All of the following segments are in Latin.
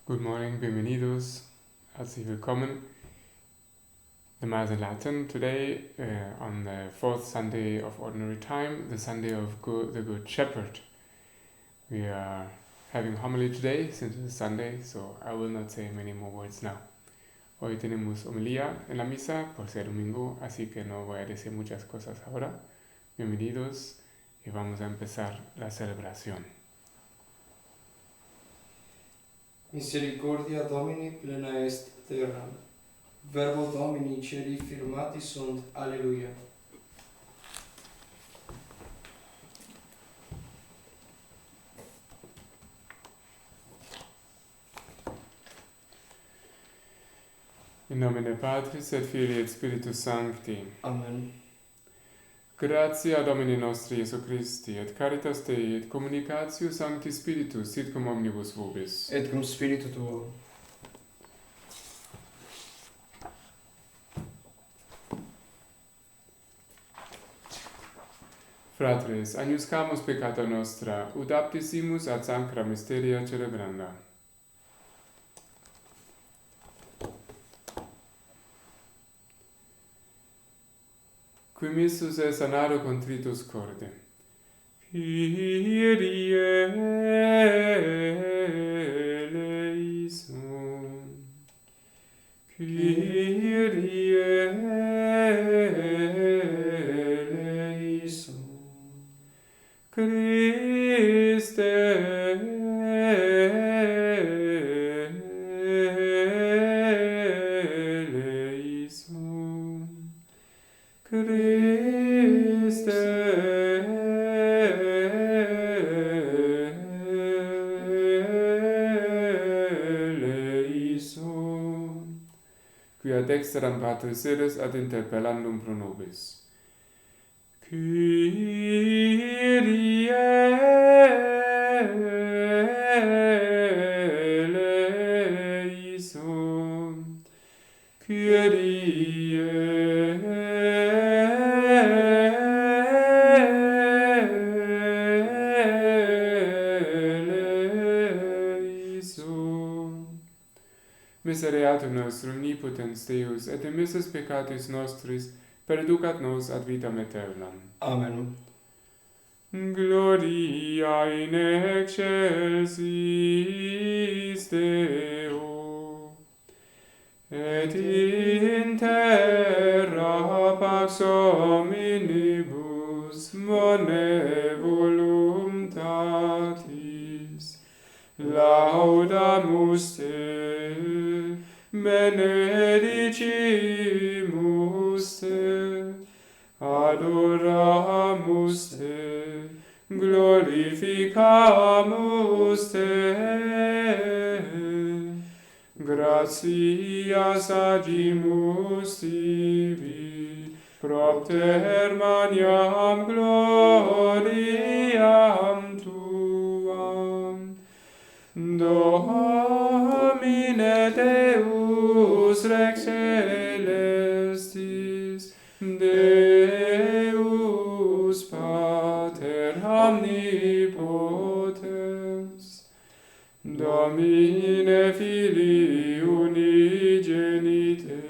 Good morning, bienvenidos, herzlich willkommen. The Mass in Latin today on the fourth Sunday of Ordinary Time, the Sunday of the Good Shepherd. We are having homily today since it is Sunday, so I will not say many more words now. Hoy tenemos homilía en la misa por ser domingo, así que no voy a decir muchas cosas ahora. Bienvenidos y vamos a empezar la celebración. Misericordia Domini plena est terram. Verbo Domini celi firmati sunt. Alleluia. In nomine Patris et Filii et Spiritus Sancti. Amen. Gratia Domini nostri Iesu Christi, et caritas Dei, et communicatio Sancti Spiritus, sit cum omnibus vobis. Et cum spiritu tuo. Fratres, agnoscamus peccata nostra, ut aptisimus ad sancra mysteria celebranda. Qui missus est sanaro contritus corde. Kyrie eleison. Kyrie eleison. Christe eleison. Christe eleison. Qui ad dexteram Patris sedes ad interpellandum pro nobis. Kyrie eleison. Kyrie eleison. Misereatum nostrum omnipotens Deus, et emissus peccatis nostris, perducat nos ad vitam aeternam. Amen. Gloria in excelsis Deo, et in terra pax hominibus bone voluntatis. Laudamus te, benedicimus te, adoramus te, glorificamus te. Gratias agimus tibi, propter maniam gloriam tuam. Domine Deus Rex Celestis, Deus Pater omnipotens, Domine Filii unigenite,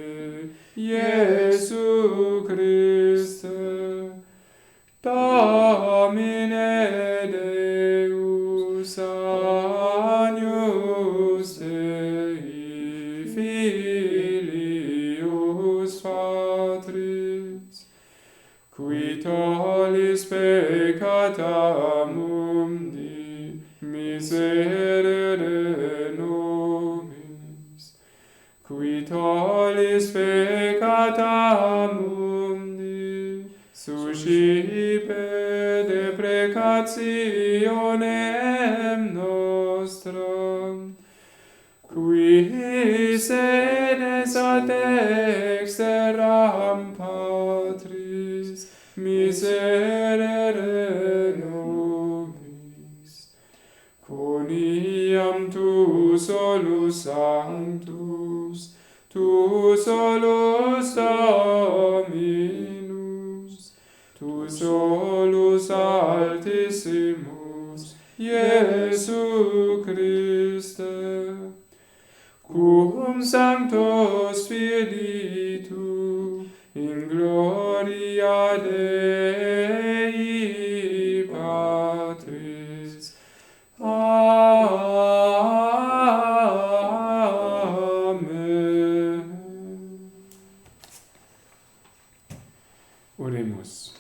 Iesu Christe, Domine Deus agnus Dei, Filius Patris, qui tollis peccata mundi, miserere nobis, qui tollis peccata mundi, suscipe deprecationem nostram, qui sedes ad dexteram Patris, miserere nobis. Coniam tu solus sanctus, tu solus Dominus, tu solus altissimus, Iesu Christe, Sancto Spiritu, in gloria Dei Patris. Amen. Oremus.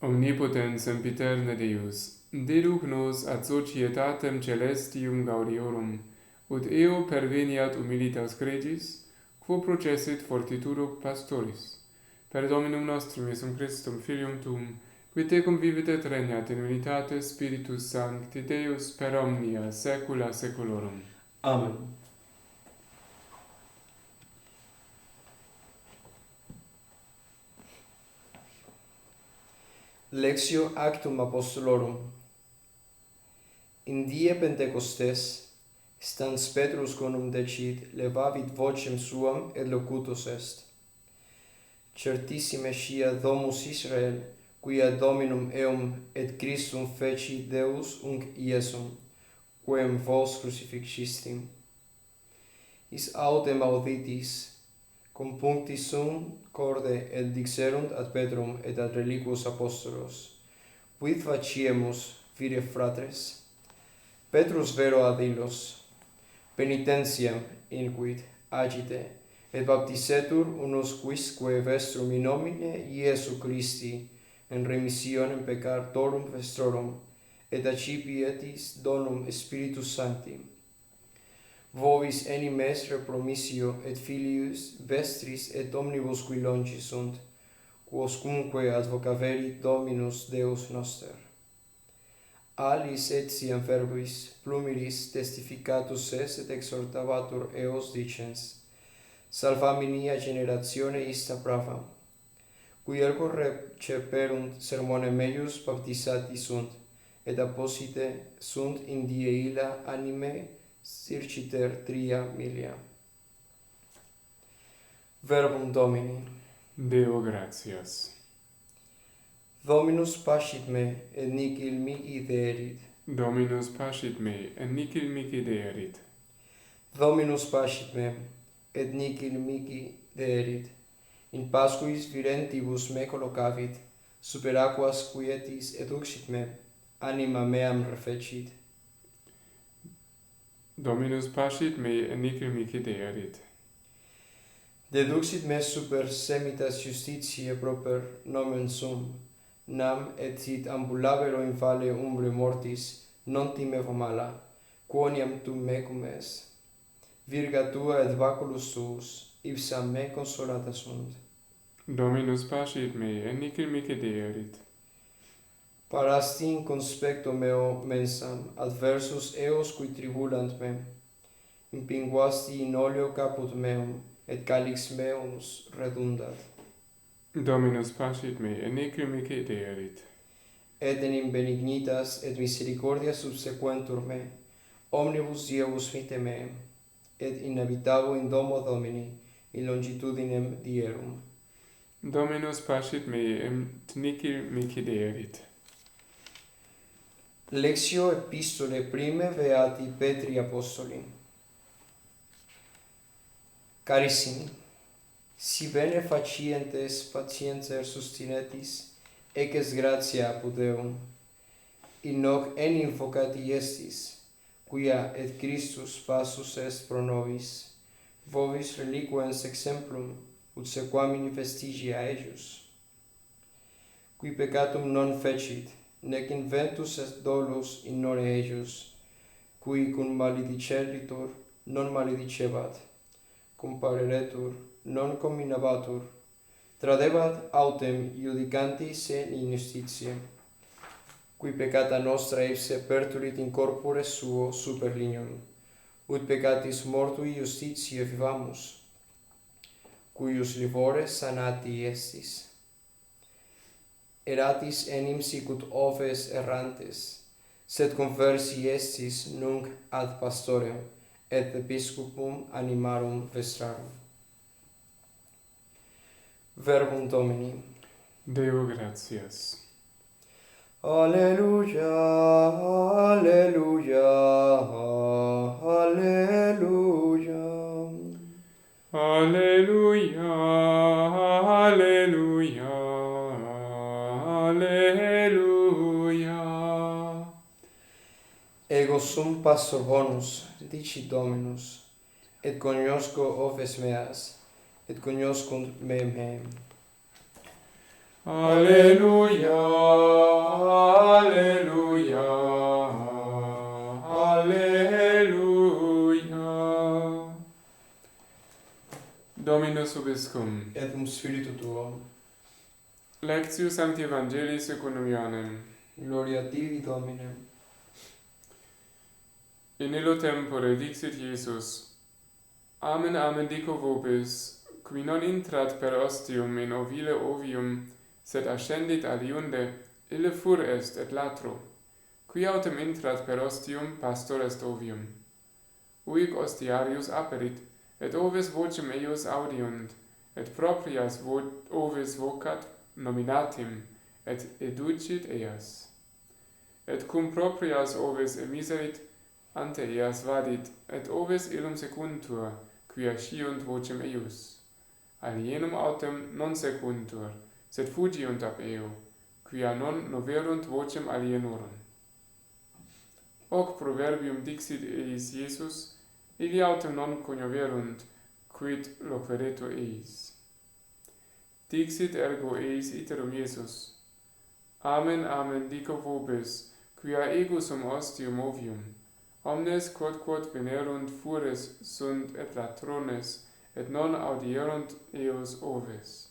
Omnipotens sempiterne Deus, deduc nos ad societatem celestium gaudiorum, ut eo perveniat humilitas cregis, quo processit fortitudo pastoris. Per Dominum nostrum Iesum Christum, Filium Tuum, qui tecum vivit et regnat in unitate Spiritus Sancti Deus per omnia saecula saeculorum. Amen. Lectio Actum Apostolorum. In die Pentecostes, stans Petrus conum decit, levavit vocem suam et locutus est. Certissime scia domus Israel, quia Dominum eum et Christum feci Deus unc Iesum, quem vos crucifixistim. Is autem auditis, compunctis sum corde et dixerunt ad Petrum et ad reliquos apostolos. Quid faciemus, vire fratres? Petrus vero ad illos, penitentiam inquit agite, et baptisetur unus quisque vestrum in nomine Iesu Christi, in remissionem peccatorum vestrorum, et accipietis donum Spiritus Sancti. Vobis enim est repromissio et filius vestris et omnibus qui longi sunt, quoscunque advocaverit Dominus Deus noster. Alis etiam verbis plumiris testificatus est et exhortavatur eos dicens, salvaminia generatione ista prava, qui ergo receperunt sermone meius baptisati sunt, et apposite sunt in die illa anime circiter 3.000. Verbum Domini. Deo gratias. Dominus pascit me, et nihil mihi deerit. Dominus pascit me, et nihil mihi deerit. Dominus pascit me, et nihil mihi deerit. In pascuis virentibus me collocavit, super aquas quietis eduxit me, anima meam refecit. Dominus pascit me, et nihil mihi deerit. Deduxit me super semitas justitiae proper nomen sum, nam et sit ambulabero in vale umbre mortis, non timevo mala, quoniam tu mecum es. Virga tua et baculus tuus, ipsa me consolata sunt. Dominus pascit me, et nihil mihi deerit. Parasti in conspecto meo mensam, adversus eos qui tribulant me, impinguasti in oleo caput meum, et calix meus redundat. Dominus pascit me, et nihil mihi deerit. Et in benignitas et misericordia subsequentur me, omnibus diebus vitae meam, et inhabitavo in domo Domini, in longitudinem dierum. Dominus pascit me, et nihil mihi deerit. Lectio Epistolae prime Beati Petri Apostoli. Carissimi, si bene facientes patienter sustinetis, eques gratia apud Deum, in hoc enim vocati estis, quia et Christus passus est pro nobis, vobis reliquens exemplum, ut sequamini vestigia ejus, qui peccatum non fecit, nec inventus est dolus in nore ejus, qui cum malediceritur non maledicebat, compareretur non comminabatur, tradebat autem iudicantis in injustitia, qui peccata nostra ipse perturit in corpore suo super lignum, ut peccatis mortui justitiae vivamus, cuius livore sanati estis. Eratis enim sicut oves errantes, sed conversi estis nunc ad pastorem, et episcopum animarum vestrarum. Verbum Domini. Deo gratias. Alleluia, alleluia, alleluia. Alleluia, alleluia, alleluia. Ego sum pastor bonus, dici Dominus, et cognosco oves meas, et cognoscunt me. Alleluia, alleluia, alleluia. Dominus vobiscum. Et cum spiritu tuo. Lectio Sancti Evangelii secundum Ioannem. Gloria tibi, Domine. In illo tempore dixit Iesus: Amen, amen dico vobis, qui non intrat per ostium in ovile ovium, sed ascendit aliunde, ille fur est et latro. Qui autem intrat per ostium, pastor est ovium. Uic ostiarius aperit, et ovis vocem eius audiunt, et proprias ovis vocat nominatim, et educit eias. Et cum proprias ovis emiserit, ante eias vadit, et ovis illum secuntur, quia sciunt vocem eius. Alienum autem non secuntur, sed fugiunt ab eo, quia non noverunt vocem alienorum. Hoc proverbium dixit eis Iesus, illi autem non cognoverunt, quid loqueretur eis. Dixit ergo eis iterum Iesus: Amen, amen dico vobis, quia ego sum ostium ovium, omnes quod venerunt fures sunt et latrones, et non audierunt eos ovis.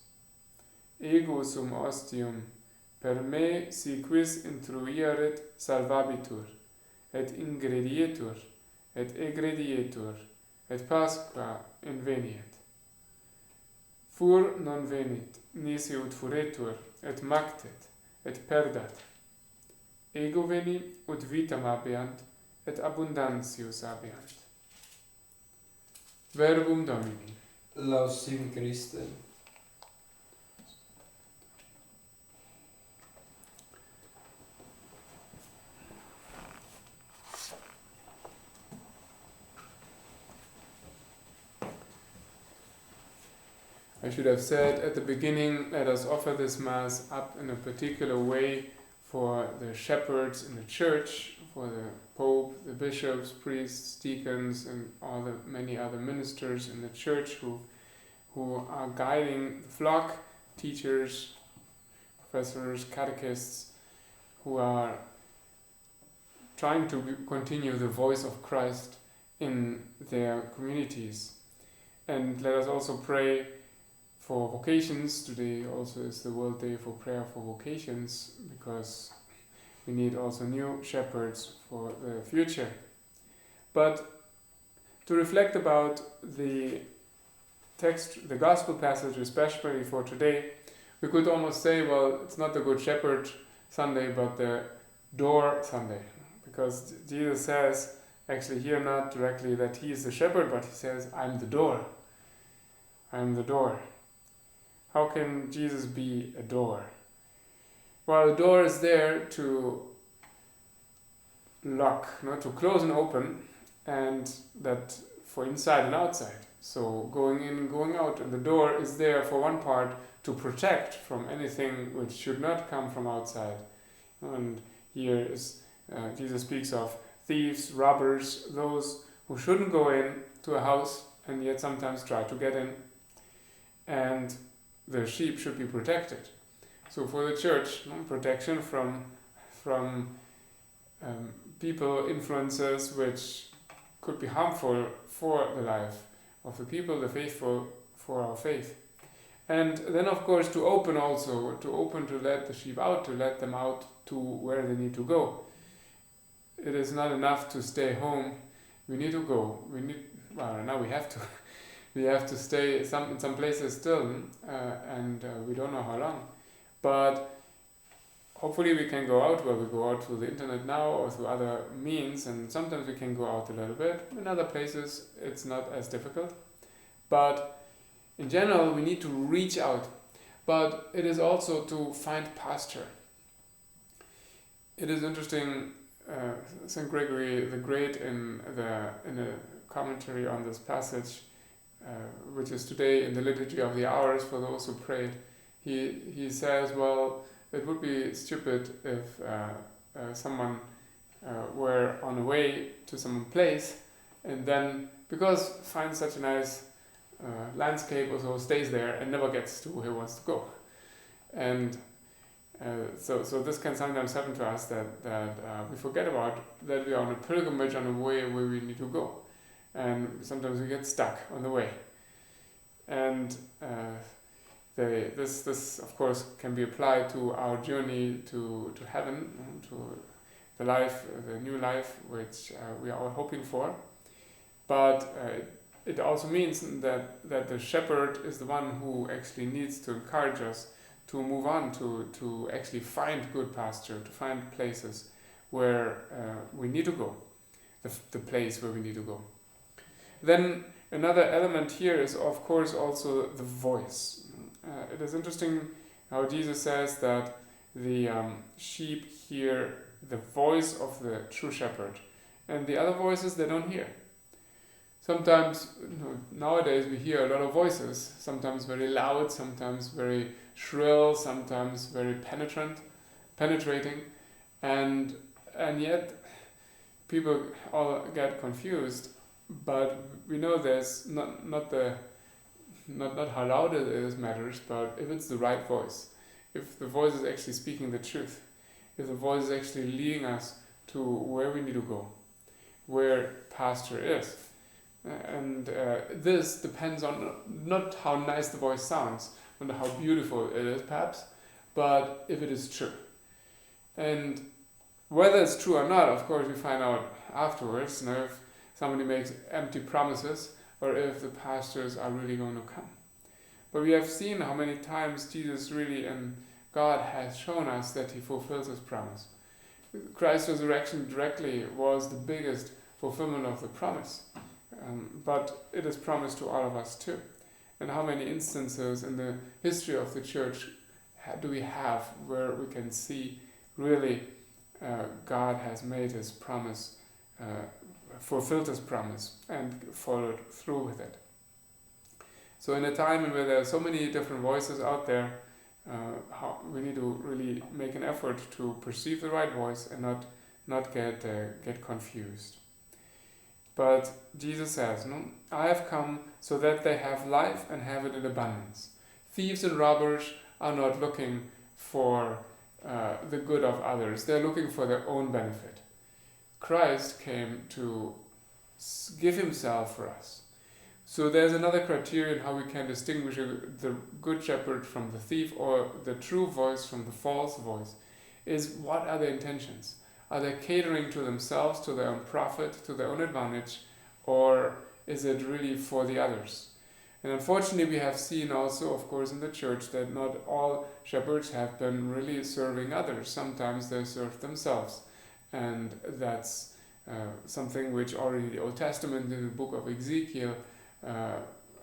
Ego sum ostium, per me si quis intruieret salvabitur, et ingredietur, et egredietur, et Pasqua inveniet. Fur non venit, nisi ut furetur, et mactet, et perdat. Ego veni, ut vitam habeant, et abundantius habeant. Verbum Domini. Laus sibi Christe. I should have said at the beginning, let us offer this Mass up in a particular way for the shepherds in the church, for the Pope, the bishops, priests, deacons, and all the many other ministers in the church who are guiding the flock, teachers, professors, catechists, who are trying to continue the voice of Christ in their communities. And let us also pray for vocations. Today also is the World Day for Prayer for Vocations, because we need also new shepherds for the future. But to reflect about the text, the Gospel passage, especially for today, we could almost say, well, it's not the Good Shepherd Sunday, but the Door Sunday, because Jesus says, actually here not directly that he is the shepherd, but he says, I'm the door. I'm the door. How can Jesus be a door? Well, a door is there to lock, not to close and open, and that for inside and outside. So going in and going out, and the door is there for one part to protect from anything which should not come from outside. And here is Jesus speaks of thieves, robbers, those who shouldn't go in to a house and yet sometimes try to get in. And the sheep should be protected. So for the church, protection from people, influences which could be harmful for the life of the people, the faithful, for our faith. And then of course to open to let the sheep out, to let them out to where they need to go. It is not enough to stay home. We need to go. Now we have to. We have to stay in some places still, and we don't know how long. But hopefully we can go out. Well, we go out through the internet now or through other means, and sometimes we can go out a little bit. In other places it's not as difficult. But in general we need to reach out. but it is also to find pasture. It is interesting, St. Gregory the Great in a commentary on this passage, which is today in the liturgy of the hours for those who prayed, he says, well, it would be stupid if someone were on the way to some place and then, because finds such a nice landscape or so, stays there and never gets to where he wants to go. And so this can sometimes happen to us that we forget about that we are on a pilgrimage on a way where we need to go. And sometimes we get stuck on the way. And this of course can be applied to our journey to heaven, to the life, the new life which we are all hoping for. But it also means that the shepherd is the one who actually needs to encourage us to move on, to actually find good pasture, to find places where we need to go, the place where we need to go. Then another element here is, of course, also the voice. It is interesting how Jesus says that the sheep hear the voice of the true shepherd, and the other voices they don't hear. Sometimes, nowadays we hear a lot of voices, sometimes very loud, sometimes very shrill, sometimes very penetrating, and yet people all get confused. But we know there's not how loud it is matters, but if it's the right voice, if the voice is actually speaking the truth, if the voice is actually leading us to where we need to go, where pasture is. And this depends on not how nice the voice sounds, not how beautiful it is perhaps, but if it is true. And whether it's true or not, of course, we find out afterwards, if somebody makes empty promises or if the pastors are really going to come. But we have seen how many times Jesus really and God has shown us that he fulfills his promise. Christ's resurrection directly was the biggest fulfillment of the promise. But it is promised to all of us too. And how many instances in the history of the church do we have where we can see really God has made his promise, fulfilled his promise and followed through with it. So in a time where there are so many different voices out there, we need to really make an effort to perceive the right voice and not get confused. But Jesus says, I have come so that they have life and have it in abundance. Thieves and robbers are not looking for the good of others. They're looking for their own benefit. Christ came to give himself for us. So there's another criterion how we can distinguish the good shepherd from the thief, or the true voice from the false voice, is what are their intentions? Are they catering to themselves, to their own profit, to their own advantage, or is it really for the others? And unfortunately we have seen also, of course, in the church that not all shepherds have been really serving others. Sometimes they serve themselves. And that's something which already the Old Testament in the book of Ezekiel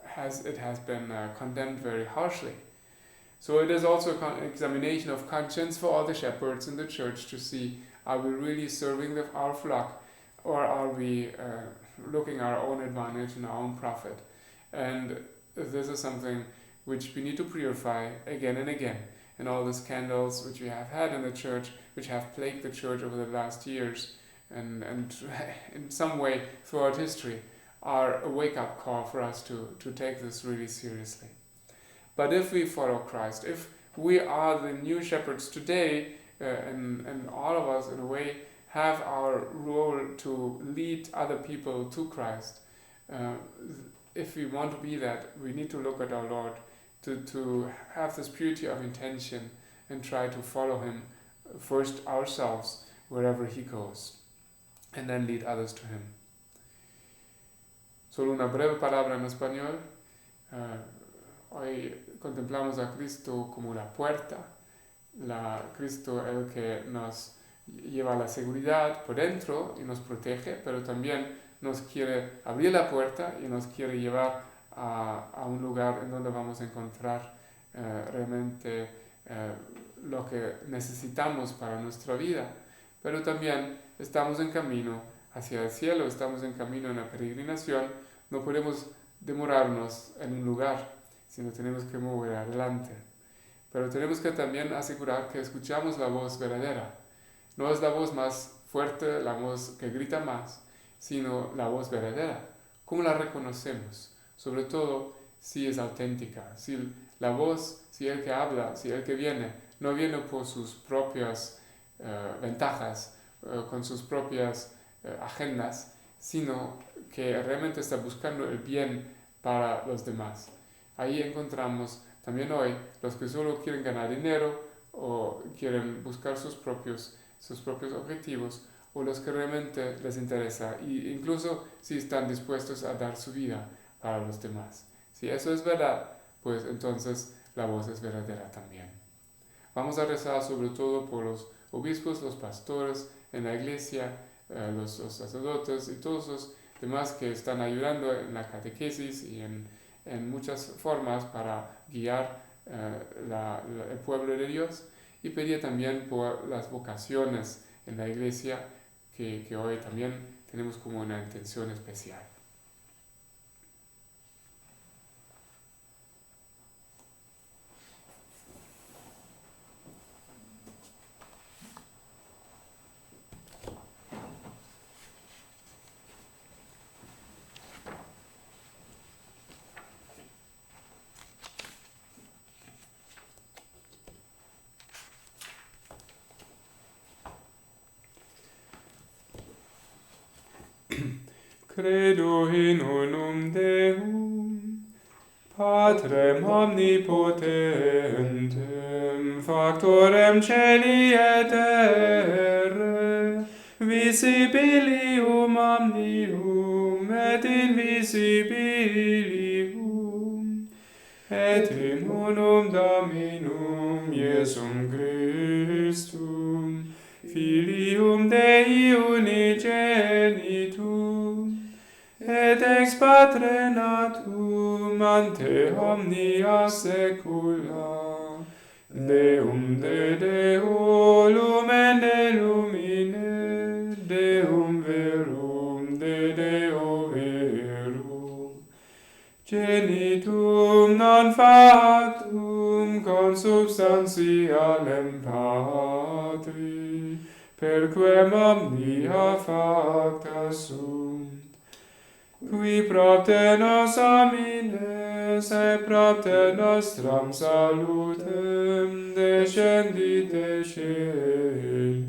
has been condemned very harshly. So it is also an examination of conscience for all the shepherds in the church to see, are we really serving our flock, or are we looking our own advantage and our own profit? And this is something which we need to purify again and again. And all the scandals which we have had in the church, which have plagued the church over the last years, and in some way throughout history, are a wake-up call for us to take this really seriously. But if we follow Christ, if we are the new shepherds today, and all of us in a way have our role to lead other people to Christ, if we want to be that, we need to look at our Lord, to have this purity of intention and try to follow him first ourselves wherever he goes, and then lead others to him. Solo una breve palabra en español. Hoy contemplamos a Cristo como la puerta, Cristo el que nos lleva la seguridad por dentro y nos protege, pero también nos quiere abrir la puerta y nos quiere llevar a un lugar en donde vamos a encontrar realmente lo que necesitamos para nuestra vida, pero también estamos en camino hacia el cielo, estamos en camino en la peregrinación, no podemos demorarnos en un lugar, sino tenemos que mover adelante. Pero tenemos que también asegurar que escuchamos la voz verdadera. No es la voz más fuerte, la voz que grita más, sino la voz verdadera. ¿Cómo la reconocemos? Sobre todo si es auténtica, si la voz, si el que habla, si el que viene, no viene por sus propias ventajas, con sus propias agendas, sino que realmente está buscando el bien para los demás. Ahí encontramos también hoy los que solo quieren ganar dinero o quieren buscar sus propios objetivos, o los que realmente les interesa, e incluso si están dispuestos a dar su vida para los demás. Si eso es verdad, pues entonces la voz es verdadera también. Vamos a rezar sobre todo por los obispos, los pastores en la iglesia, los sacerdotes y todos los demás que están ayudando en la catequesis y en muchas formas para guiar el pueblo de Dios, y pedir también por las vocaciones en la iglesia que hoy también tenemos como una intención especial. Credo in unum Deum, Patrem omnipotentem, factorem celi et terrae, visibilium omnium et invisibilium, et in unum Dominum Iesum Christum, Filium Dei unigenitum, et ex Patre natum ante omnia saecula, Deum de Deo lumen de lumine, Deum verum de Deo verum, genitum non factum consubstantialem Patri, perquem omnia facta sunt, qui propter nos homines et propter nostram salutem descendite celis,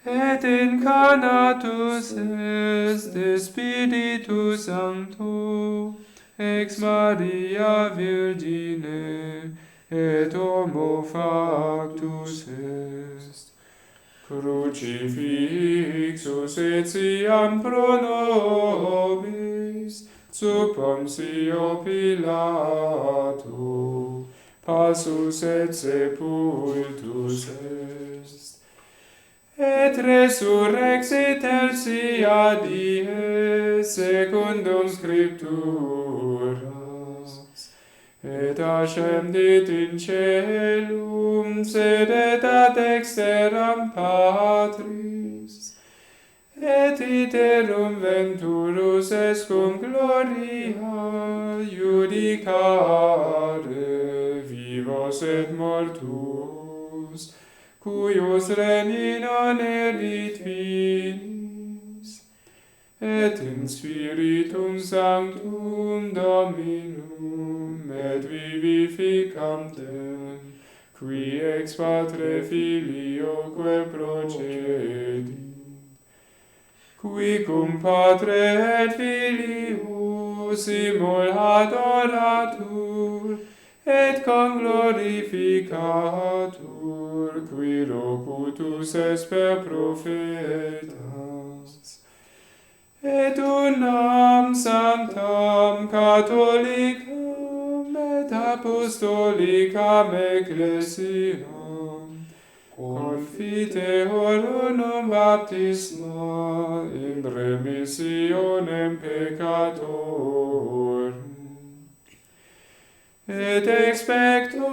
et incarnatus est Spiritus Sancto ex Maria Virgine, et homo factus est, crucifixus etiam pro nobis, sub Pontio Pilato, passus et sepultus est, et resurrexit tertia die secundum Scripturas, et ascendit in caelum, sedet ad dexteram Patris, et iterum venturus est cum gloria judicare vivos et mortuos, cuius regni non erit finis, et in Spiritum Sanctum Dominum et vivificantem, qui ex Patre Filioque procedit, qui cum Patre et Filio simul adoratur, et conglorificatur, qui locutus est per prophetas, et unam sanctam catholicam et apostolicam ecclesiam, confiteor unum baptisma in remissionem peccatorum, et expecto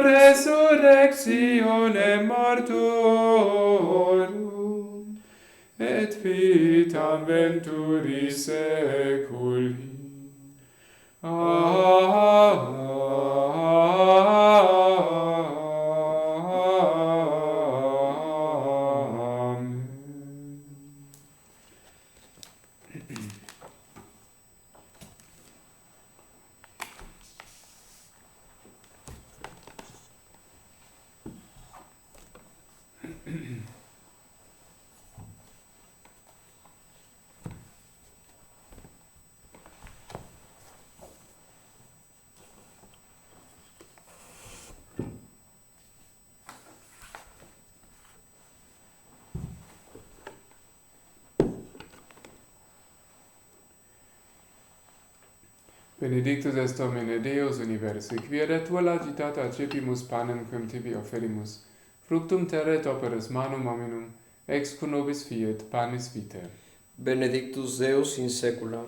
resurrectione mortuorum, et vitam venturi seculi. Amen. Benedictus est Domine Deus universi, qui tua lagitata accepimus panem quem tibi offerimus, fructum terrae et operas manum hominum, ex cum nobis fiat panis vitae. Benedictus Deus in saecula.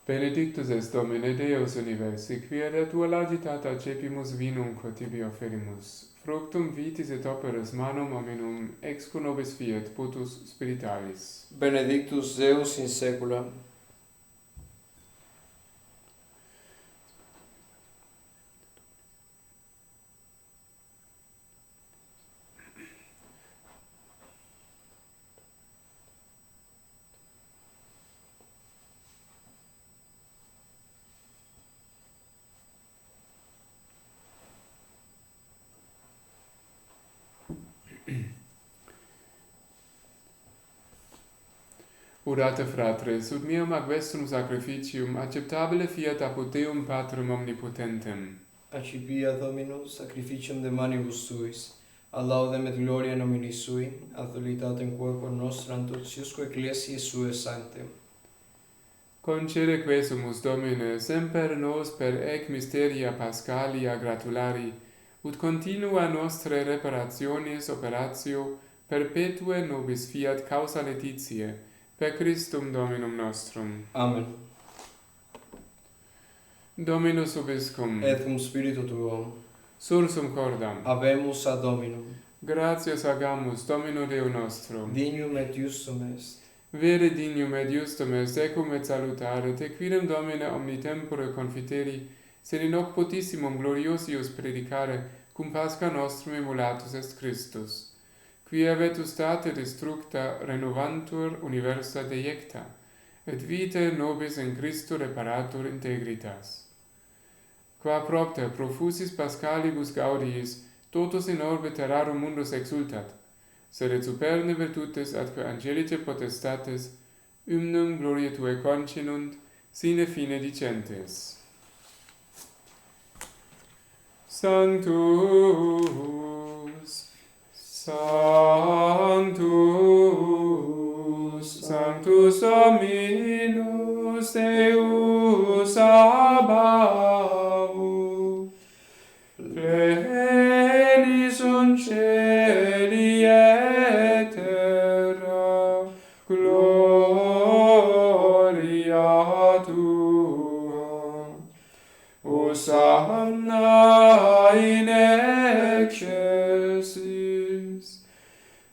Benedictus est Domine Deus universi, qui tua lagitata accepimus vinum quod tibi offerimus, fructum vitis et operas manum hominum, ex cum nobis fiat putus spiritualis. Benedictus Deus in saecula. Orate fratres, ut meum ac vestrum sacrificium acceptabile fiat apud Deum Patrum omnipotentem. Accipia Dominus sacrificium de manibus suis, ad laudem et gloria nomini sui, ad voluntatem corpore nostram totiusque ecclesiae suae sanctem. Concede quesumus Domine semper nos per ec mysteria pascalia gratulari, ut continua nostre reparationis operatio perpetue nobis fiat causa laetitiae, per Christum Dominum nostrum. Amen. Dominus vobiscum. Et cum spiritu tuo. Sursum cordam. Habemus ad Dominum. Gratias agamus Domino Deo nostrum. Dignum et justum est. Vere dignum et justum est ecum et salutare te quidem Domine omni tempore confiteri, sed in hoc potissimum gloriosius predicare, cum Pascha nostrum emulatus est Christus, qui vetus state destructa renovantur universa deiecta, et vitae nobis in Christo reparatur integritas. Qua propter profusis Paschalibus gaudiis, totus in orbe terrarum mundus exultat, sed et superne virtutes atque angelice potestates, ymnum gloria Tuae continunt, sine fine dicentes. Sanctus, Sanctus, Sanctus Dominus Deus Sabaoth, pleni sunt celi et terra, gloria Tua. Hosanna in excelsis,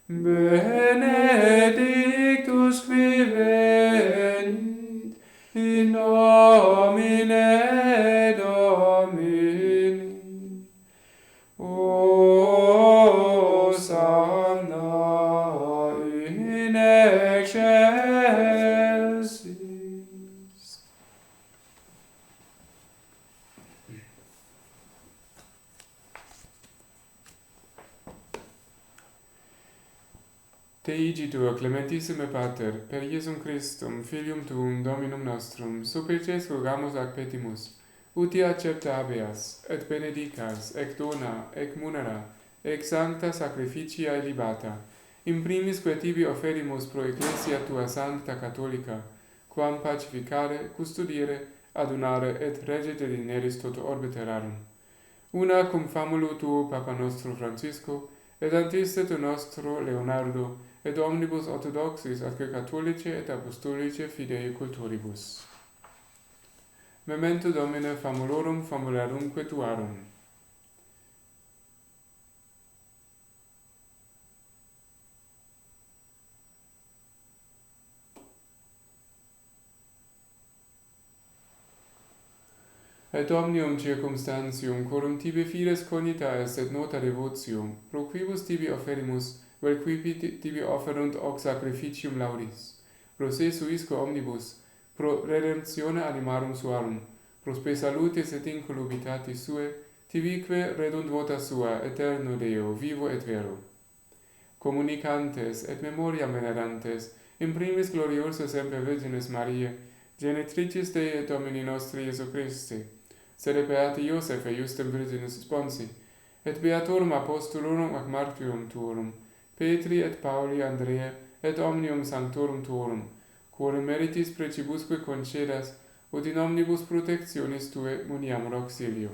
benedictus qui venit in nomine Domini. Hosanna in excelsis. Te igitur, clementissime Pater, per Iesum Christum, Filium Tuum, Dominum nostrum, supplices rogamus ac petimus, uti accepta habeas, et benedicas, ec dona, ec munera, ex sancta sacrificiae libata, in primis que tibi offerimus pro ecclesia tua sancta catholica, quam pacificare, custodire, adunare et regete dineris toto orbe terrarum. Una cum famulu tuo Papa nostro Francisco, et antisteto nostro Leonardo, et omnibus orthodoxis atque catholice et apostolice fidei culturibus. Memento Domine famulorum famularumque tuarum. Et omnium circumstantium, quorum tibi fides cognita est et nota devotium, pro quibus tibi offerimus, vel quibi tibi offerunt hoc sacrificium laudis, pro se suisco omnibus, pro redemptione animarum suarum, pro spe salutis et incolubitatis sue, tibique redunt vota sua, eterno Deo, vivo et vero. Communicantes et memoriam venerantes, in primis gloriosa semper Virginis Mariae, genitricis Dei et Domini nostri Iesu Christi, sede beati Iosef et Justem Virginis sponsi, et beatorum apostolorum ac martyrum tuorum, Petri et Pauli Andrea, et omnium sanctorum tuorum, quorum meritis precibusque concedas, ut in omnibus protectionis tue muniamur auxilio.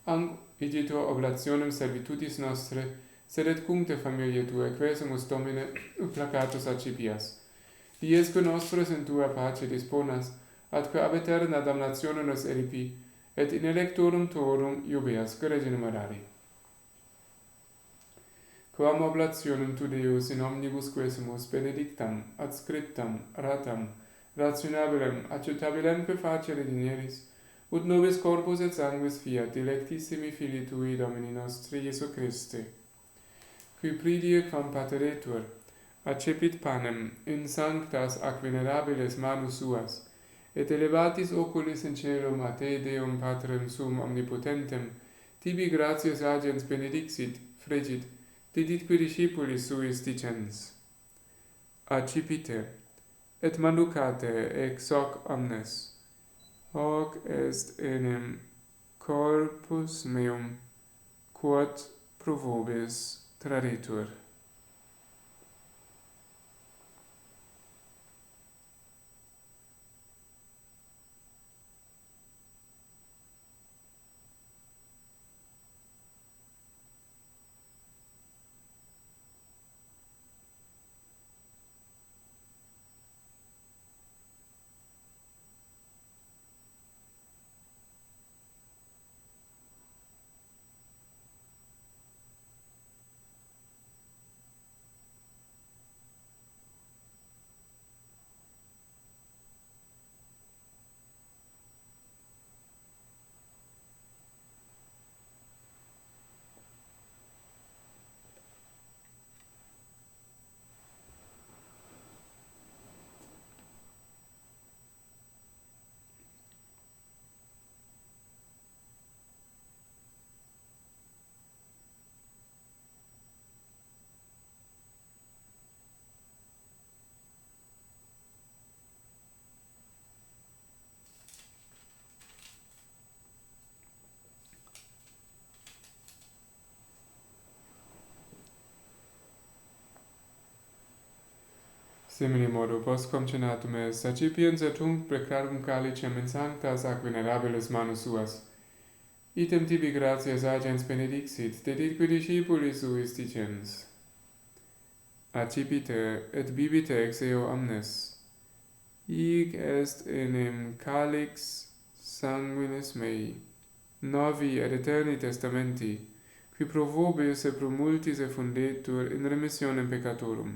Anc igitur oblationem servitudis nostre, sed et cuncte familiae tuae, quesumus Domine, ut placatus accipias. Diesque nostros in tua pace disponas, atque ab aeterna damnatione nos eripi, et in electorum tuorum iubeasque regine merari. Quam oblationem tu Deus in omnibus quesumus benedictam, adscriptam, ratam, rationabilem, accettabilemque facere dineris, ut nobis corpus et sanguis fiat dilectissimi Filii Tui Domini nostri Iesu Christi, qui pridie quam pateretur, accepit panem in sanctas ac venerabiles manus suas, et elevatis oculis in caelum a Te Deum Patrem Sum Omnipotentem, tibi gratias agens benedixit, fregit, diditque discipulis suis dicens. Accipite, et manducate ex hoc omnes, hoc est enim corpus meum, quod pro vobis traditur. Simili modo post concenatum est, accipiens et tunc precarum calicem in sanctas ac venerabilis manus suas. Item tibi gratias agens benedixit, deditque discipulis suis dicens. Accipite et bibite ex eo omnes. Hic est enim calix sanguinis mei, novi et eterni testamenti, qui pro vobis et pro multis effundetur in remissionem peccatorum.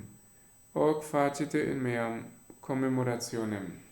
Hoc facite in meam commemorationem.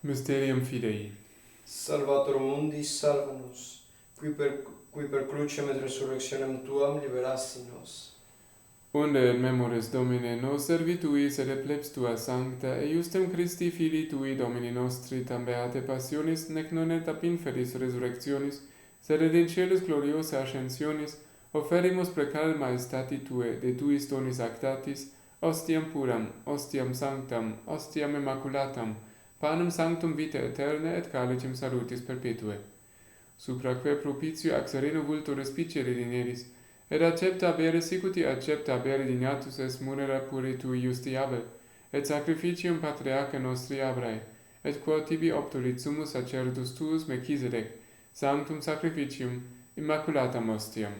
Mysterium Fidei. Salvator mundi, salva nos, qui per crucem et resurrectionem tuam liberasti nos. Unde in memoris Domine nos servituis et plebs tua sancta, et justem Christi Filii tui Domini nostri, tam beate passionis, nec non et ab inferis resurrectionis, sed et in celis gloriosa ascensionis, offerimus precare maestati tue, de tuis donis actatis, ostiam puram, ostiam sanctam, ostiam immaculatam, panem sanctum vitae aeterna et calicem salutis perpetue. Supraque propitio ac sereno vulto respicere dineris, et accepta habere sicuti accepta habere dignatus est munera puri tui justiabe, et sacrificium patriarcha nostri abrae, et quod tibi obtulit summus sacerdotus tuus Melchisedec, sanctum sacrificium, immaculatam ostiam.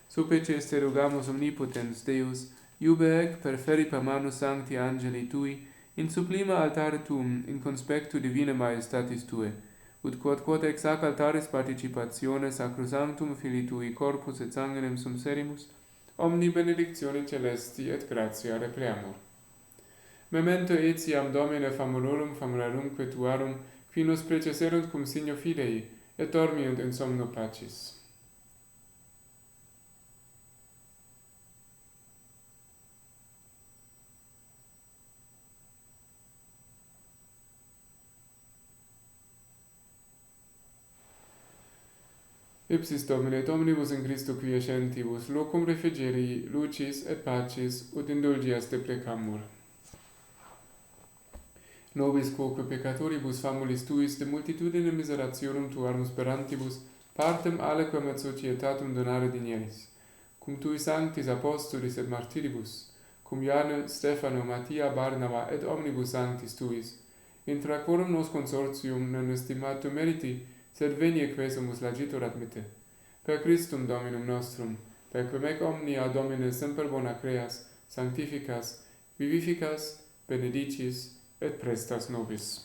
Supplices te rogamus omnipotens Deus, iube ec per feripa manus sancti angeli tui, in sublima altare tuum, in conspectu divina maestatis tue, ut quod ex hac altaris participatione sacrosanctum Filii tui corpus et sanguinem sum serimus, omni benedictione celesti et gratia repreamur. Memento etiam Domine famularum tuarum, qui nos preceserunt cum signo Fidei, et dormiunt in somno pacis. Ipsis Domine et omnibus in Christo quiescentibus, locum refrigerii, lucis et pacis, ut indulgias deprecamur. Nobis quoque peccatoribus famulis tuis de multitudine miserationum tuarum sperantibus, partem aliquam et societatum donare dinieris, cum tui sanctis apostolis et martiribus, cum Iane, Stefano, Mattia, Barnaba et omnibus sanctis tuis, intra quorum nos consortium non estimatum meriti, sed venie quesumus lagitur admitte. Per Christum Dominum nostrum, per quem ec omnia Domine semper bona creas, sanctificas, vivificas, benedicis, et prestas nobis.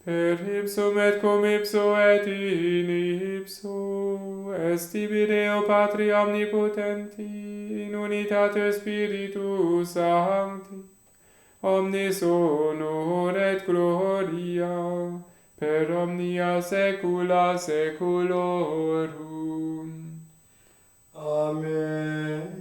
Per ipsum et cum ipso et in ipso, est tibi Deo Patri omnipotenti, in unitate Spiritus Sancti, omnis honor et gloria, per omnia saecula saeculorum. Amen.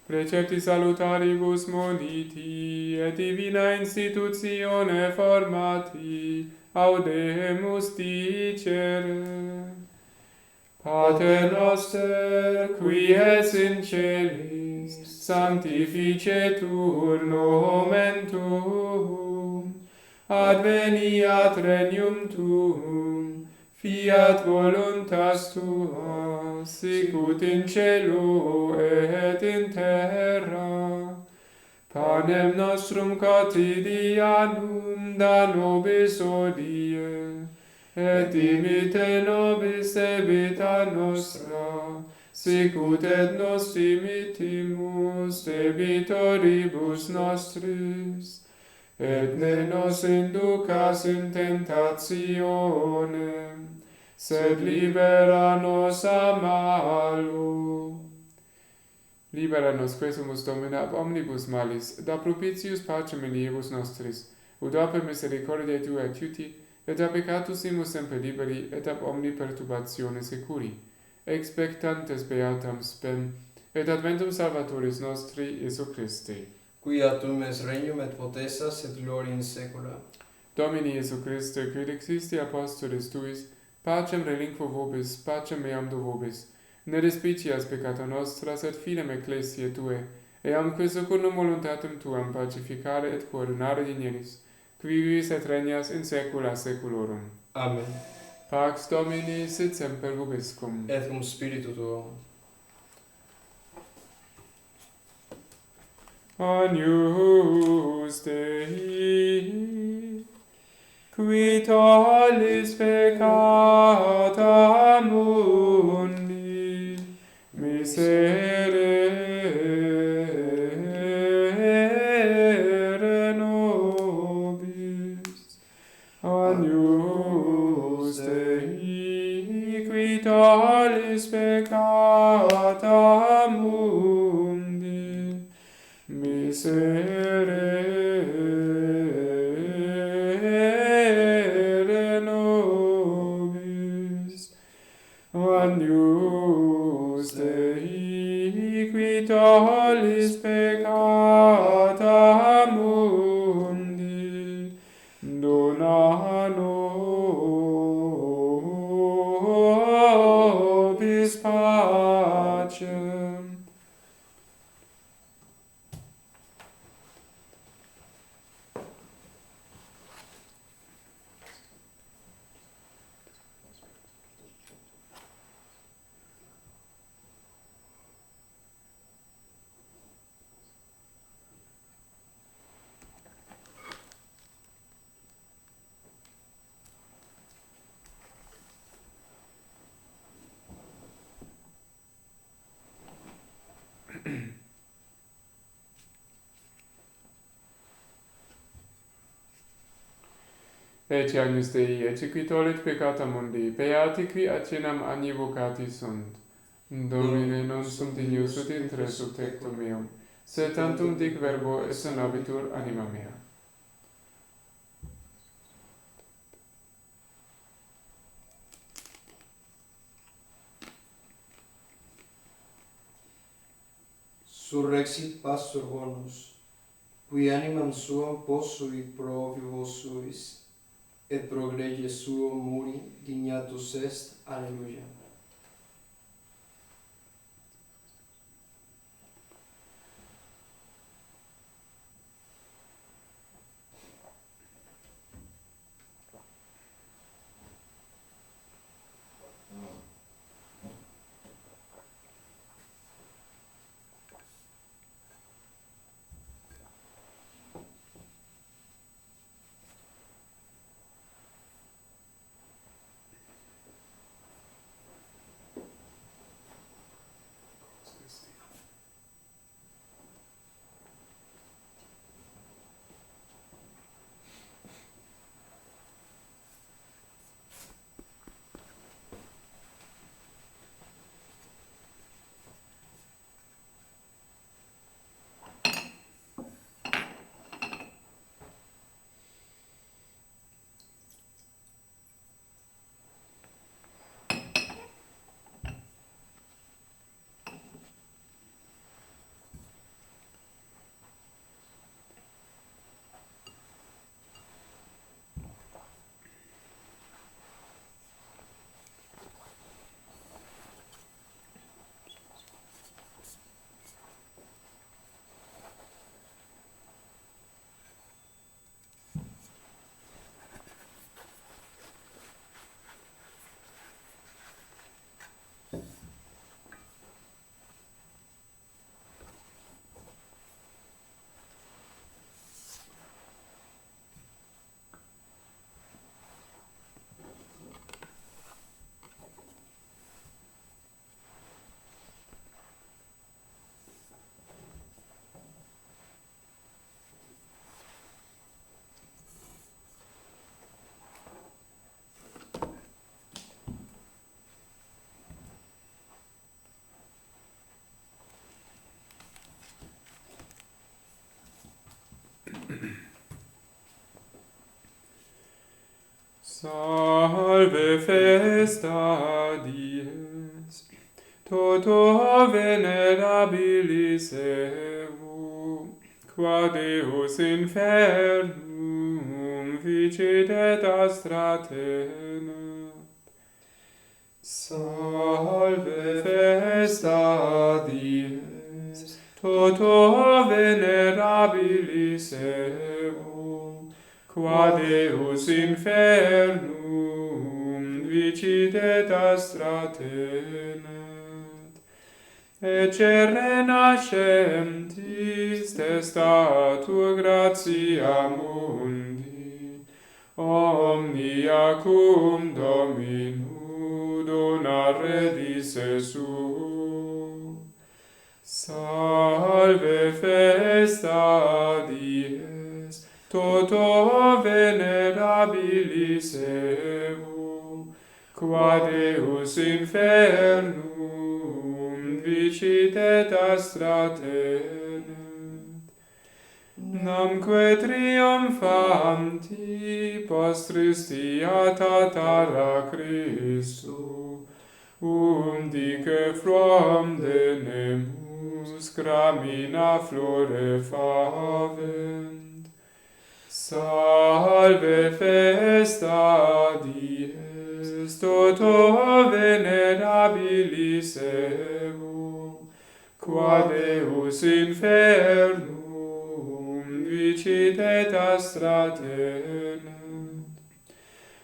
Precepti salutaribus moniti, et divina institutione formati, audemus dicere. Pater noster, qui es in celis, sanctificetur nomen tuum, adveniat regnum tuum, fiat voluntas tua, sicut in cielo et in terra. Panem nostrum quotidianum da nobis hodie, et dimite nobis debita nostra, sicut et nos dimitimus debitoribus nostris, et ne nos inducas in tentationem, sed libera nos a malo. Libera nos quesumus Domine ab omnibus malis, da propitius pacem iliebus nostris, ut per misericordiae Tua aiuti, et ab peccatusimus semper liberi, et ab omni perturbatione securi, expectantes beatam spem, et adventum Salvatoris nostri, Iesu Christi. Quia tuum es regnum et potestas et gloria in saecula. Domini Iesu Christe, quid existi apostolis tuis, pacem relinquo vobis, pacem meam do vobis, ne despicias peccata nostra, sed fidem ecclesiae Tue, eamque secundum voluntatem Tuam pacificare et coordinare dinieris, qui vivis et regnas in saecula saeculorum. Amen. Pax Domini sit semper vobiscum. Et cum spiritu tuo. Agnus Dei, qui tollis peccata mundi, miserere nobis. Agnus Dei, qui tollis peccata miserere nobis, agnus Dei, qui tollis peccata mundi, dona nobis pacem. Ecce agnus Dei, ecce qui tollit peccata mundi, beati qui acenam anni vocati sunt. Domine non sunt dignus ut intres sub tectum meum, sed tantum dic verbo esse nabitur anima mea. Surrexit pastor bonus, qui animam suam posuit pro vivos suis, et pro grege suo muri dignatus est. Alleluia. Salve festa dies, toto venerabilis evu, qua Deus infernum vicit et astra tenet. Salve festa dies, toto venerabilis evu, qua Deus infernum vicit et astra tenet. Ecce renascentis testatur gratia mundi, omnia cum Dominu donare disse su. Salve festa dies, toto venerabilis evu, qua Deus infernum vicit et astra tenet. Namque triumphanti postris tatara Christu, dice from denemus gramina flore favent. Salve festa dies, toto venerabilis evo, qua Deus infernum vicit et astra tenet,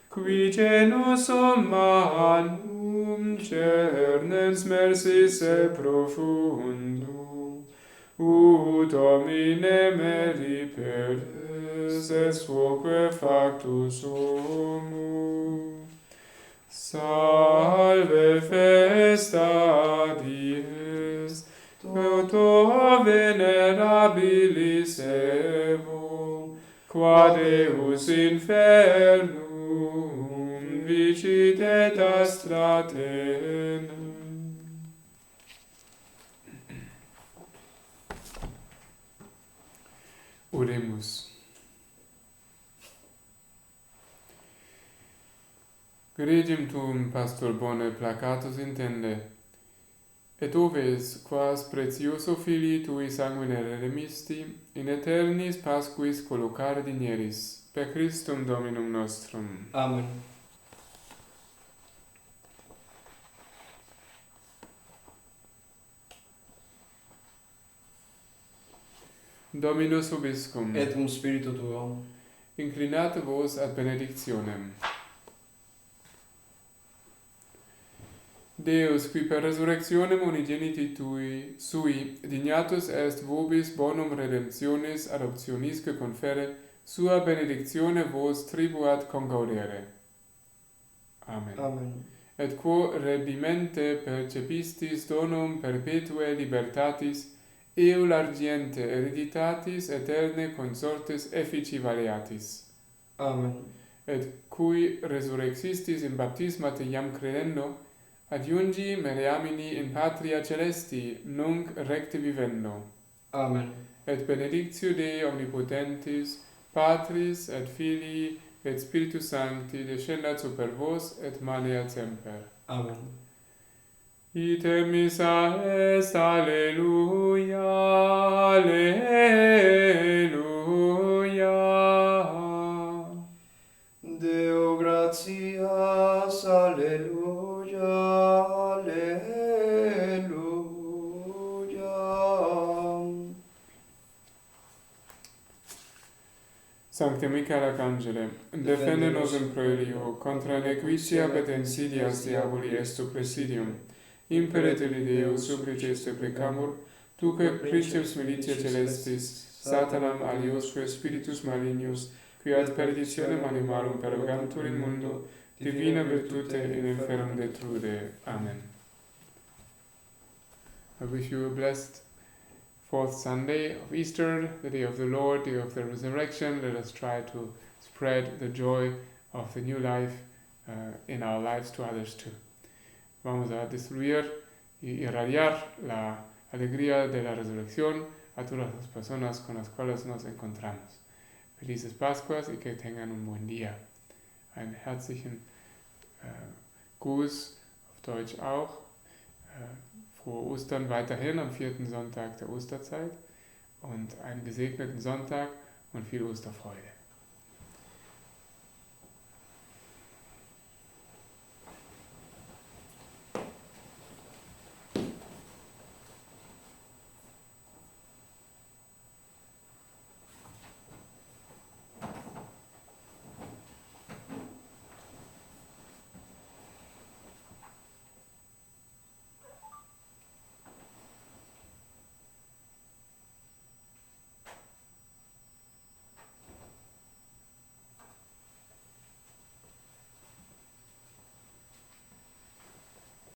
qui genus humanum cernens mersis e profundo, ut homine meri peres es quoque factus homo. Salve festa dies, toto venerabilis evo, qua Deus infernum vicit et astra tenet. Oremus. Gregem tuum, pastor bone placatus intende, et oves, quas precioso filii tui sanguine redemisti, in eternis pasquis collocare dinieris, per Christum Dominum nostrum. Amen. Dominus vobiscum. Et cum spiritu tuo. Inclinate vos ad benedictionem. Deus, qui per resurrectionem unigeniti tui, sui, dignatus est vobis bonum redemptionis adoptionisque confere, sua benedictione vos tribuat congaudere. Amen. Amen. Et quo redimente percepistis donum perpetue libertatis, eulargiente hereditatis eterne consortes effici valeatis. Amen. Et cui resurrexistis in baptisma te iam credendo, adiungi mereamini in patria celesti, nunc recte vivendo. Amen. Et benedictio Dei omnipotentis, Patris et Filii et Spiritus Sancti descendat super vos et manea semper. Amen. Ite missa est, alleluia, alleluia. Deo gratias, alleluia, alleluia. Sancte Michael Arcangele, defende nos in proelio, contra nequitia et insidias diaboli est presidium. Imperet ili Deus supplices precamur, tuque princeps militia celestis, Satanam aliosque spiritus malignos, qui ad perditionem animarum perogantur in mundo, divina virtute in inferum detrude. Amen. I wish you a blessed fourth Sunday of Easter, the day of the Lord, day of the resurrection. Let us try to spread the joy of the new life in our lives to others too. Vamos a distribuir y irradiar la alegría de la resurrección a todas las personas con las cuales nos encontramos. Felices Pascuas y que tengan un buen día. Einen herzlichen Gruß auf Deutsch auch. Frohe Ostern weiterhin am 4. Sonntag der Osterzeit und einen gesegneten Sonntag und viel Osterfreude.